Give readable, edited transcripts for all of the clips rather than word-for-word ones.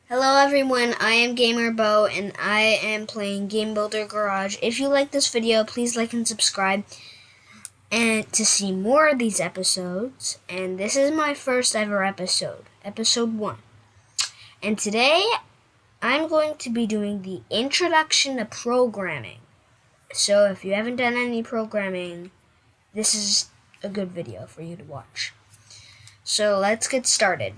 Hello everyone, I am Gamer Bo and I am playing Game Builder Garage. If you like this video, please like and subscribe and to see more of these episodes. And this is my first ever episode, episode 1. And today I'm going to be doing the introduction to programming. So if you haven't done any programming, this is a good video for you to watch. So let's get started.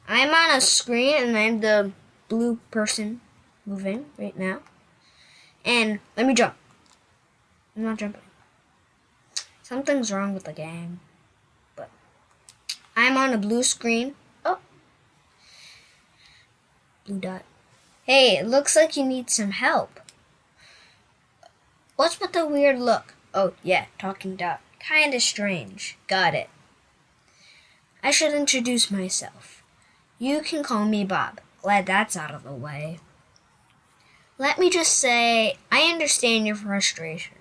I'm on a screen and I'm the blue person moving right now. And let me jump. I'm not jumping. Something's wrong with the game. But I'm on a blue screen. Oh. Blue dot. Hey, it looks like you need some help. What's with the weird look? Oh, yeah, talking dot. Kinda strange. Got it. I should introduce myself. You can call me Bob. Glad that's out of the way. Let me just say, I understand your frustration.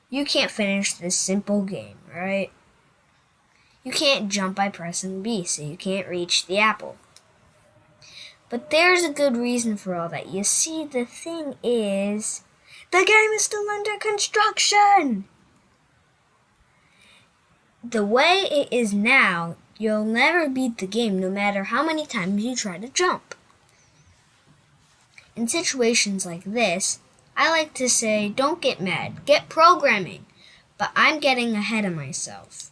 You can't finish this simple game, right? You can't jump by pressing B, so you can't reach the apple. But there's a good reason for all that. You see, the thing is, the game is still under construction! The way it is now, you'll never beat the game no matter how many times you try to jump. In situations like this, I like to say, don't get mad, get programming. But I'm getting ahead of myself.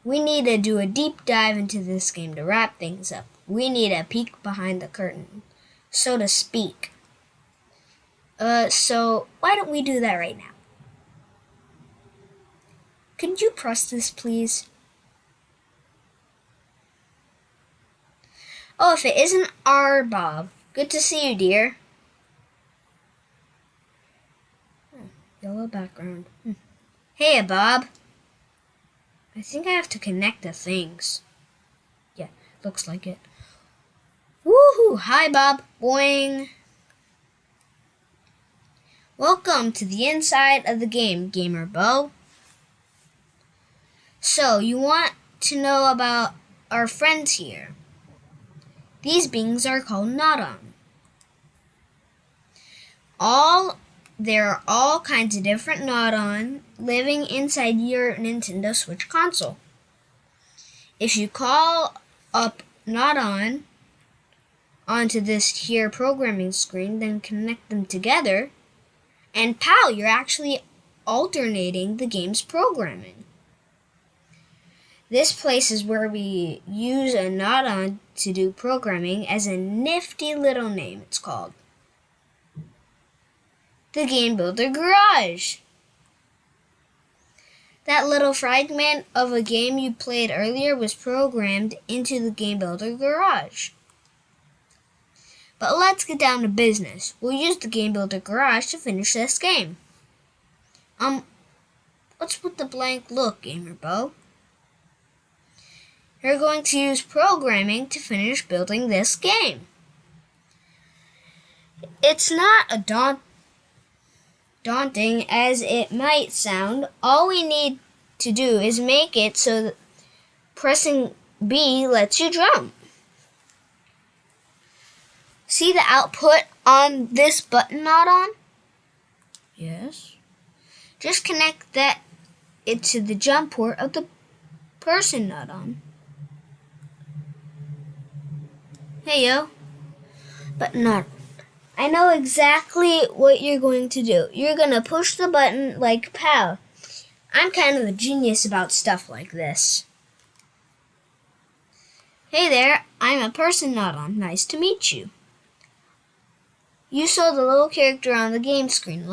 We need to do a deep dive into this game to wrap things up. We need a peek behind the curtain, so to speak. So why don't we do that right now? Could you press this, please? Oh, if it isn't our Bob. Good to see you, dear. Yellow background. Hey, Bob. I think I have to connect the things. Yeah, looks like it. Woohoo! Hi, Bob. Boing. Welcome to the inside of the game, Gamer Bo. So, you want to know about our friends here. These beings are called Nodon. There are all kinds of different Nodon living inside your Nintendo Switch console. If you call up Nodon onto this here programming screen, then connect them together, and pow, you're actually alternating the game's programming. This place is where we use a Nodon to do programming as a nifty little name, it's called. The Game Builder Garage. That little fragment of a game you played earlier was programmed into the Game Builder Garage. But let's get down to business. We'll use the Game Builder Garage to finish this game. What's with the blank look, Gamer Bo? You're going to use programming to finish building this game. It's not a daunting as it might sound. All we need to do is make it so that pressing B lets you jump. See the output on this button Nodon? Yes. Just connect it to the jump port of the person Nodon. Hey, yo. But not. I know exactly what you're going to do. You're going to push the button like pow. I'm kind of a genius about stuff like this. Hey there, I'm a person Nodon. Nice to meet you. You saw the little character on the game screen,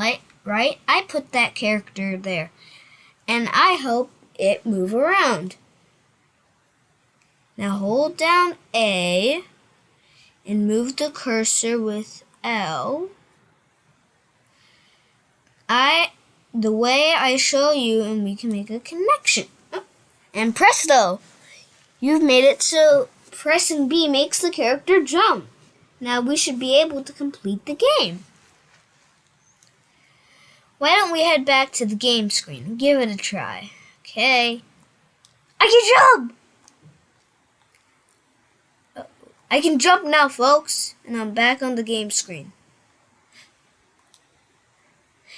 right? I put that character there. And I hope it move around. Now hold down A and move the cursor with L. The way I show you, and we can make a connection. And presto! You've made it so pressing B makes the character jump. Now we should be able to complete the game. Why don't we head back to the game screen and give it a try? Okay. I can jump! I can jump now, folks, and I'm back on the game screen.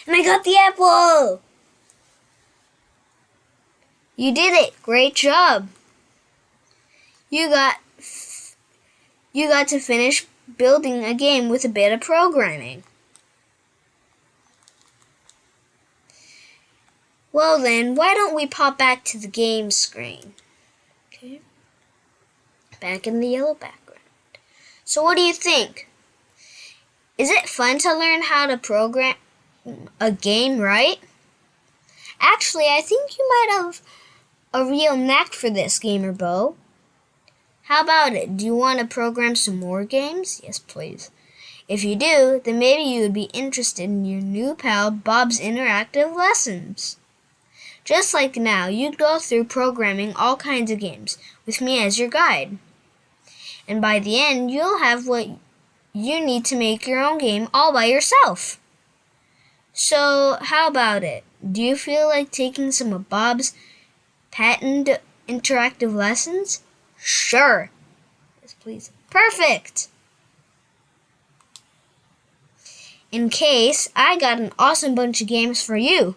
And I got the apple! You did it! Great job! You got to finish building a game with a bit of programming. Well then, why don't we pop back to the game screen? Okay. Back in the yellow background. So what do you think? Is it fun to learn how to program a game, right? Actually, I think you might have a real knack for this, Gamer Bo. How about it? Do you want to program some more games? Yes, please. If you do, then maybe you would be interested in your new pal Bob's interactive lessons. Just like now, you'd go through programming all kinds of games with me as your guide. And by the end, you'll have what you need to make your own game all by yourself. So, how about it? Do you feel like taking some of Bob's patented interactive lessons? Sure. Yes, please. Perfect! In case, I got an awesome bunch of games for you.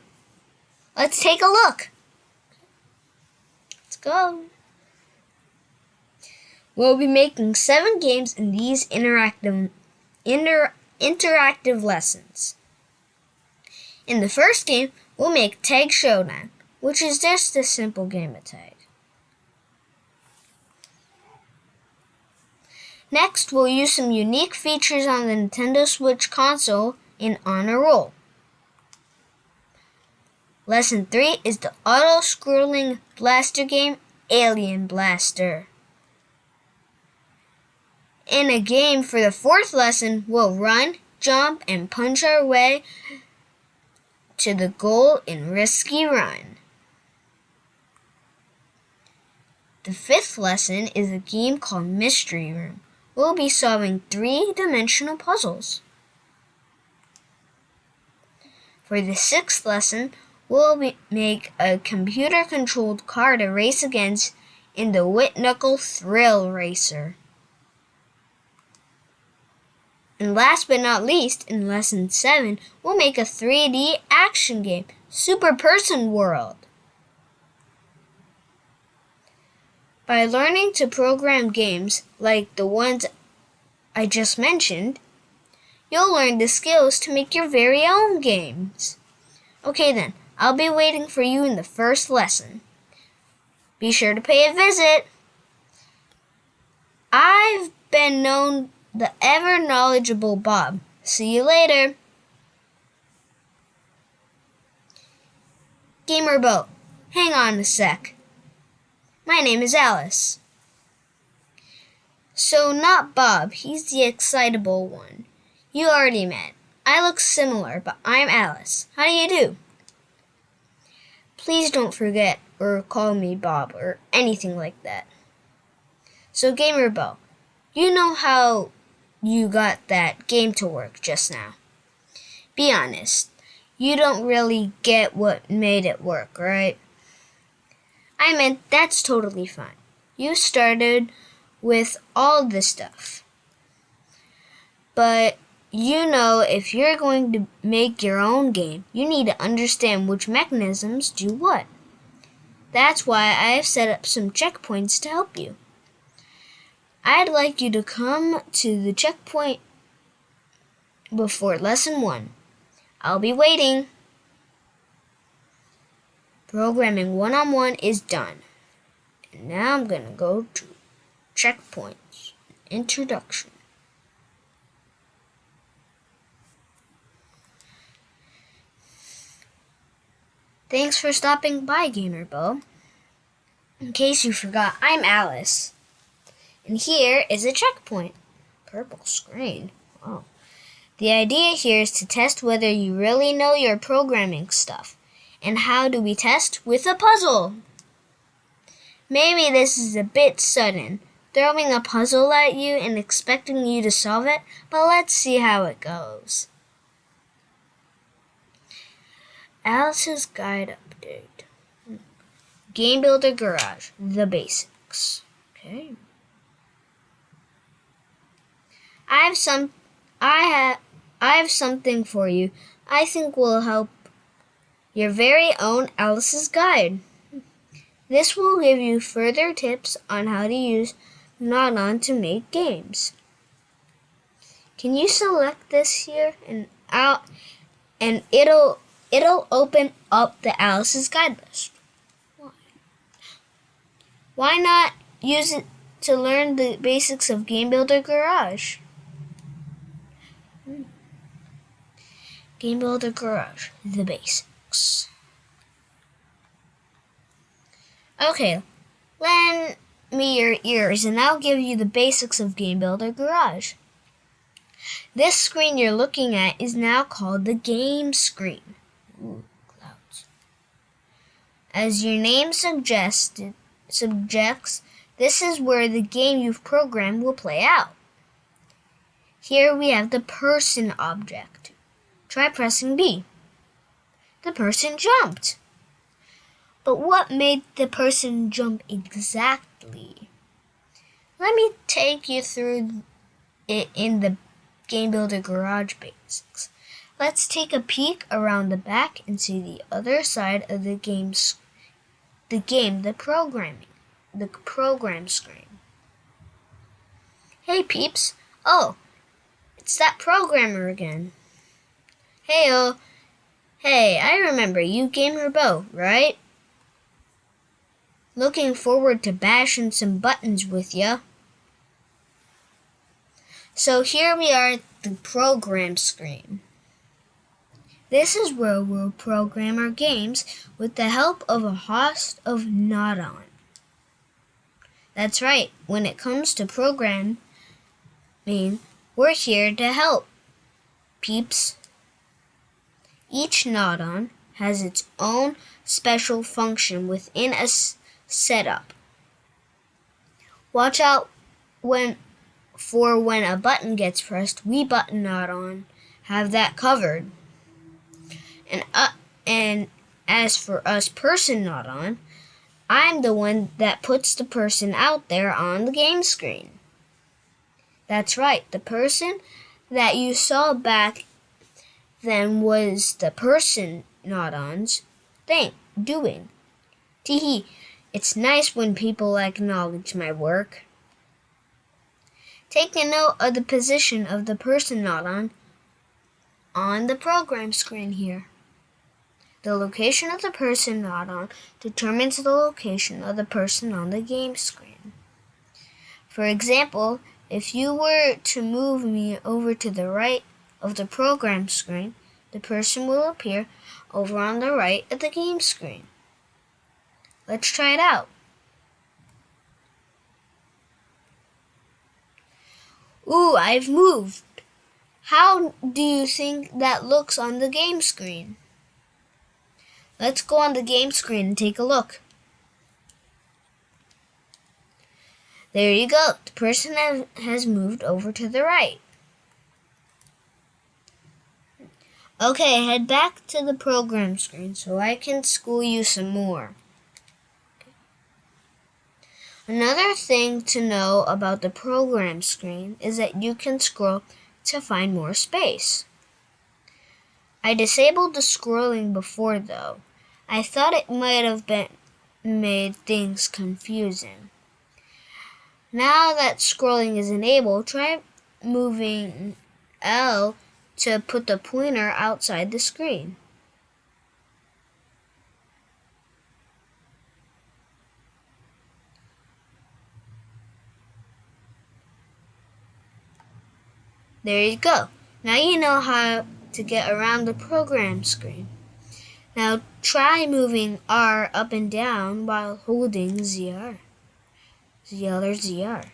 Let's take a look. Let's go. We'll be making 7 games in these interactive lessons. In the first game, we'll make Tag Showdown, which is just a simple game of tag. Next, we'll use some unique features on the Nintendo Switch console in Honor Roll. Lesson 3 is the auto-scrolling blaster game Alien Blaster. In a game for the 4th lesson, we'll run, jump, and punch our way to the goal in Risky Run. The 5th lesson is a game called Mystery Room. We'll be solving 3-dimensional puzzles. For the 6th lesson, we'll make a computer-controlled car to race against in the Whip-Knuckle Thrill Racer. And last but not least, in Lesson 7, we'll make a 3D action game, Super Person World. By learning to program games like the ones I just mentioned, you'll learn the skills to make your very own games. Okay then, I'll be waiting for you in the first lesson. Be sure to pay a visit. I've been known the ever-knowledgeable Bob. See you later. Gamer Bo, hang on a sec. My name is Alice. So not Bob, he's the excitable one. You already met. I look similar, but I'm Alice. How do you do? Please don't forget or call me Bob or anything like that. So Gamer Bo, you know how you got that game to work just now. Be honest, you don't really get what made it work, right? I meant that's totally fine. You started with all this stuff. But you know, if you're going to make your own game, you need to understand which mechanisms do what. That's why I have set up some checkpoints to help you. I'd like you to come to the checkpoint before Lesson 1. I'll be waiting. Programming 1-on-1 is done. And now I'm going to go to checkpoints, introduction. Thanks for stopping by, Gamer Bo. In case you forgot, I'm Alice. And here is a checkpoint. Purple screen. Wow. The idea here is to test whether you really know your programming stuff. And how do we test? With a puzzle. Maybe this is a bit sudden, throwing a puzzle at you and expecting you to solve it, but let's see how it goes. Alice's Guide Update. Game Builder Garage, the basics. Okay. I have some I have something for you I think will help. Your very own Alice's Guide. This will give you further tips on how to use Nodon to make games. Can you select this here and out, and it'll open up the Alice's Guide list. Why not use it to learn the basics of Game Builder Garage? Game Builder Garage, the basics. Okay, lend me your ears and I'll give you the basics of Game Builder Garage. This screen you're looking at is now called the game screen. Ooh, clouds. As your name suggests, this is where the game you've programmed will play out. Here we have the person object. Try pressing B. The person jumped. But what made the person jump exactly? Let me take you through it in the Game Builder Garage basics. Let's take a peek around the back and see the other side of the program screen. Hey peeps, oh, it's that programmer again. Hey, I remember you, Gamer Bo, right? Looking forward to bashing some buttons with ya. So here we are at the program screen. This is where we'll program our games with the help of a host of Nodon. That's right, when it comes to programming, we're here to help, peeps. Each Nodon has its own special function within a setup. Watch out when a button gets pressed, we button Nodon have that covered. And as for us person Nodon, I'm the one that puts the person out there on the game screen. That's right, the person that you saw back then was the person Nodon's doing. Teehee, it's nice when people acknowledge my work. Take a note of the position of the person Nodon on the program screen here. The location of the person Nodon determines the location of the person on the game screen. For example, if you were to move me over to the right of the program screen, the person will appear over on the right of the game screen. Let's try it out. Ooh, I've moved. How do you think that looks on the game screen? Let's go on the game screen and take a look. There you go. The person has moved over to the right. Okay, head back to the program screen so I can school you some more. Another thing to know about the program screen is that you can scroll to find more space. I disabled the scrolling before though. I thought it might have made things confusing. Now that scrolling is enabled, try moving L to put the pointer outside the screen. There you go. Now you know how to get around the program screen. Now try moving R up and down while holding ZR. ZL or ZR.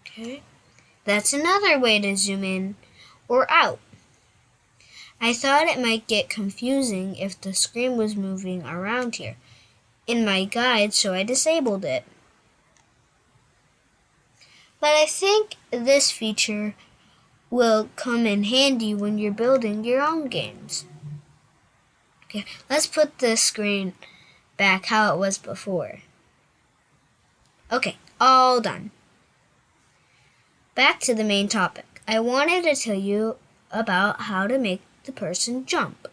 Okay. That's another way to zoom in or out. I thought it might get confusing if the screen was moving around here in my guide, so I disabled it. But I think this feature will come in handy when you're building your own games. Okay, let's put the screen back how it was before. Okay, all done. Back to the main topic. I wanted to tell you about how to make the person jump.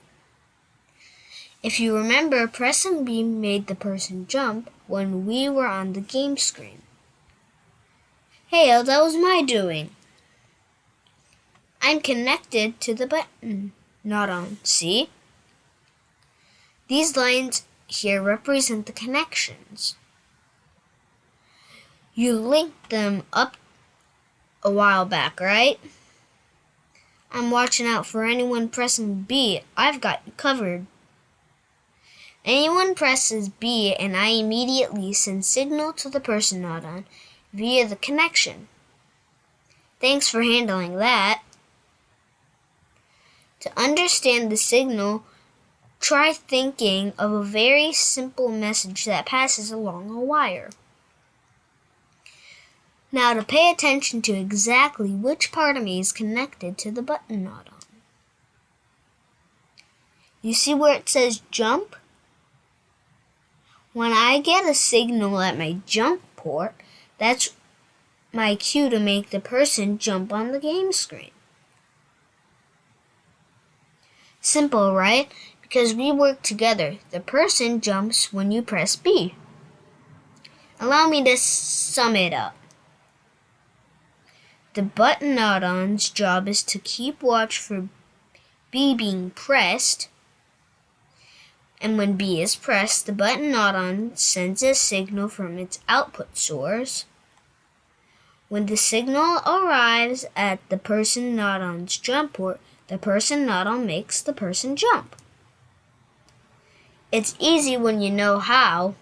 If you remember, pressing B made the person jump when we were on the game screen. Hey, that was my doing. I'm connected to the button, not on. See? These lines here represent the connections. You linked them up a while back, right? I'm watching out for anyone pressing B. I've got you covered. Anyone presses B and I immediately send signal to the person not on via the connection. Thanks for handling that. To understand the signal, try thinking of a very simple message that passes along a wire. Now to pay attention to exactly which part of me is connected to the button not on. You see where it says jump? When I get a signal at my jump port, that's my cue to make the person jump on the game screen. Simple, right? Because we work together. The person jumps when you press B. Allow me to sum it up. The button not on's job is to keep watch for B being pressed. And when B is pressed, the button not on sends a signal from its output source. When the signal arrives at the person not on's jump port, the person not on makes the person jump. It's easy when you know how.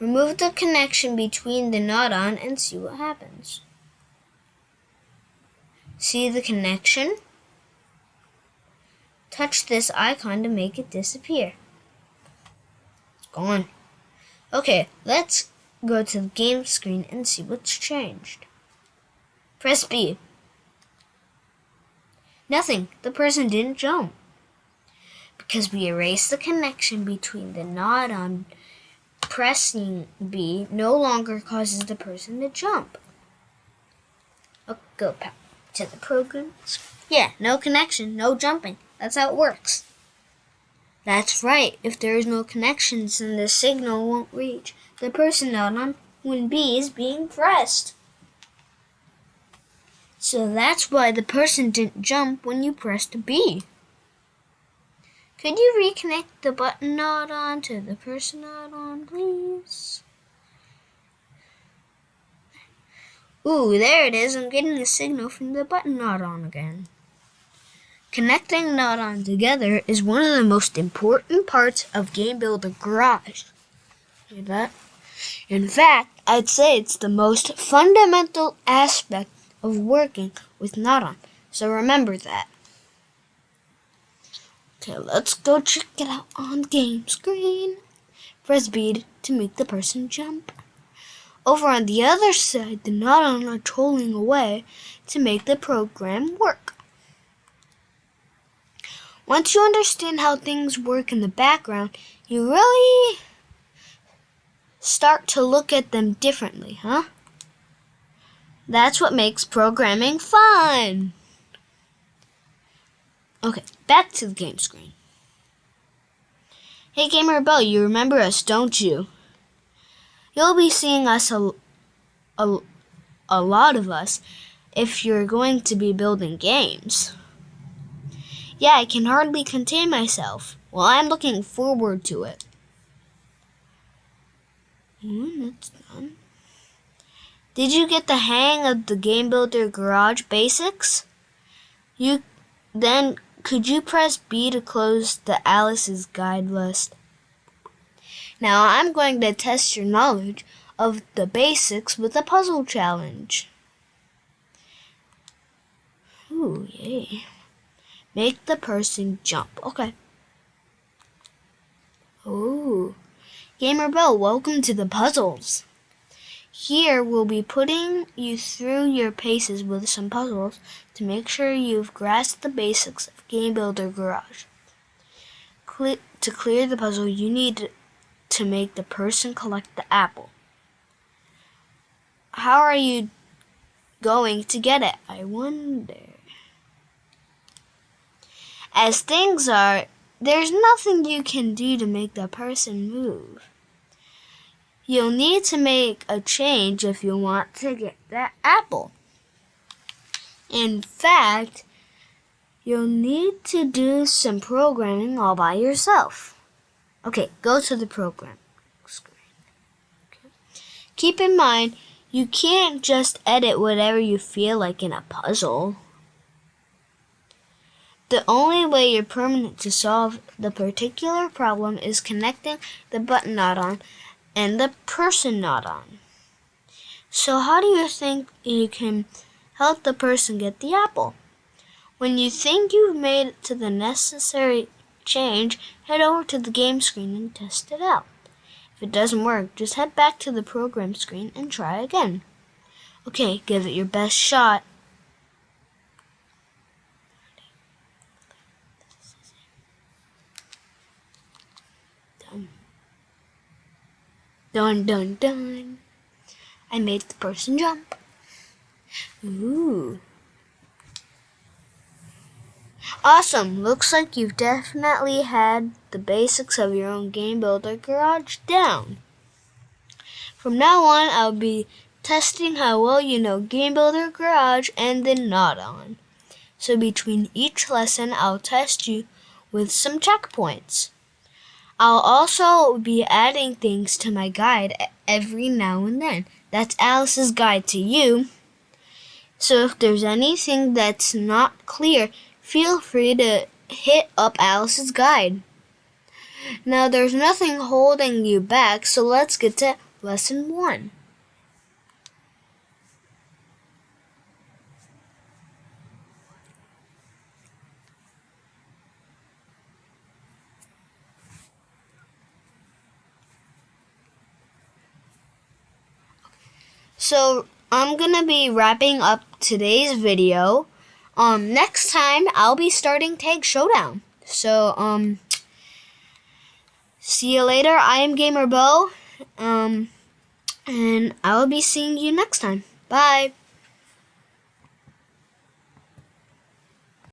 Remove the connection between the not on and see what happens. See the connection? Touch this icon to make it disappear. It's gone. Okay, let's go to the game screen and see what's changed. Press B. Nothing. The person didn't jump. Because we erased the connection between the not on. Pressing B no longer causes the person to jump. I'll go back to the program. Yeah, no connection, no jumping. That's how it works. That's right. If there is no connections, then the signal won't reach the person not on when B is being pressed. So that's why the person didn't jump when you pressed B. Could you reconnect the button not on to the person not on, please? Ooh, there it is. I'm getting a signal from the button not on again. Connecting not on together is one of the most important parts of Game Builder Garage. Hear that? In fact, I'd say it's the most fundamental aspect of working with not on. So remember that. Okay, let's go check it out on game screen. Press B to make the person jump. Over on the other side, the not on are trolling away to make the program work. Once you understand how things work in the background, you really start to look at them differently, huh? That's what makes programming fun. Okay, back to the game screen. Hey Gamer Bell, you remember us, don't you? You'll be seeing us a lot of us if you're going to be building games. Yeah, I can hardly contain myself. Well, I'm looking forward to it. That's done. Did you get the hang of the Game Builder Garage basics? Could you press B to close the Alice's guide list? Now I'm going to test your knowledge of the basics with a puzzle challenge. Ooh, yay. Make the person jump. Okay. Ooh. Gamer Bell, welcome to the puzzles. Here we'll be putting you through your paces with some puzzles to make sure you've grasped the basics of Game Builder Garage. To clear the puzzle, you need to make the person collect the apple. How are you going to get it, I wonder? As things are, there's nothing you can do to make the person move. You'll need to make a change if you want to get that apple. In fact, you'll need to do some programming all by yourself. Okay, go to the program screen. Okay. Keep in mind, you can't just edit whatever you feel like in a puzzle. The only way you're permanent to solve the particular problem is connecting the button not on and the person not on. So how do you think you can help the person get the apple? When you think you've made it to the necessary change, head over to the game screen and test it out. If it doesn't work, just head back to the program screen and try again. Okay, give it your best shot. Dun, dun, dun. I made the person jump. Ooh. Awesome. Looks like you've definitely had the basics of your own Game Builder Garage down. From now on, I'll be testing how well you know Game Builder Garage and then not on. So between each lesson, I'll test you with some checkpoints. I'll also be adding things to my guide every now and then. That's Alice's guide to you. So if there's anything that's not clear, feel free to hit up Alice's guide. Now there's nothing holding you back, so let's get to lesson 1. So I'm gonna be wrapping up today's video. Next time I'll be starting Tag Showdown. So see you later. I am Gamer Bo. And I'll be seeing you next time. Bye.